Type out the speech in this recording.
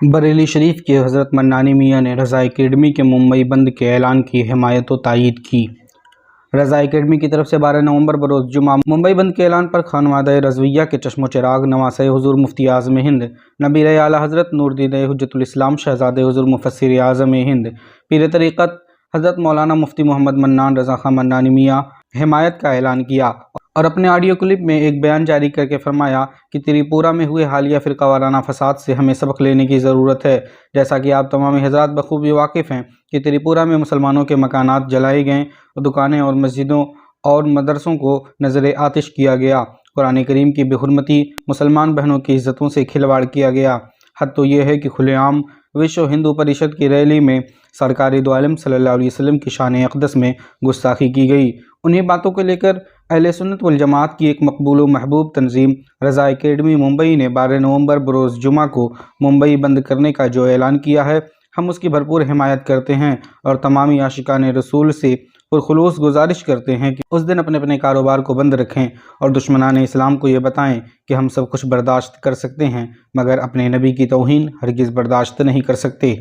बरेली शरीफ के हज़रत मन्नानी मियाँ ने रज़ा एकेडमी के मुंबई बंद के ऐलान की हिमायत व तायीद की। रज़ा एकेडमी की तरफ से 12 नवंबर बरोज़ जुमा मुंबई बंद के ऐलान पर खानवादा रज़विया के चश्मो चिराग नवासे हुज़ूर मुफ्ती आज़म हिंद नबीर आला हज़रत नूरदीन हुज्जतुल इस्लाम शहज़ादे हुज़ूर मुफस्सिर आज़म हिंद पीर तरीक़त हज़रत मौलाना मुफ्ती मोहम्मद मन्नान रज़ा खां मन्नानी मियाँ हिमायत का ऐलान किया और अपने ऑडियो क्लिप में एक बयान जारी करके फरमाया कि त्रिपुरा में हुए हालिया फ़िरका वाराना फसाद से हमें सबक लेने की ज़रूरत है। जैसा कि आप तमाम हज़रात बखूबी वाकिफ़ हैं कि त्रिपुरा में मुसलमानों के मकानात जलाए गए और दुकानें और मस्जिदों और मदरसों को नज़र आतिश किया गया। कुरान करीम की बेहुरमती मुसलमान बहनों की इज़्ज़तों से खिलवाड़ किया गया। हद तो ये है कि खुलेआम विश्व हिंदू परिषद की रैली में सरकार दो आलम सल्लल्लाहु अलैहि वसल्लम की शान अक़दस में गुस्ताखी की गई। उन्हीं बातों को लेकर अहले सुन्नत वल जमात की एक मकबूल व महबूब तंजीम रज़ा एकेडमी मुंबई ने 12 नवंबर बरोज़ जुमा को मुंबई बंद करने का जो ऐलान किया है, हम उसकी भरपूर हिमायत करते हैं और तमामी आशिकान रसूल से पुरखुलूस गुजारिश करते हैं कि उस दिन अपने अपने कारोबार को बंद रखें और दुश्मनान इस्लाम को ये बताएं कि हम सब कुछ बर्दाश्त कर सकते हैं मगर अपने नबी की तौहीन हरगिज़ बर्दाश्त नहीं कर सकते।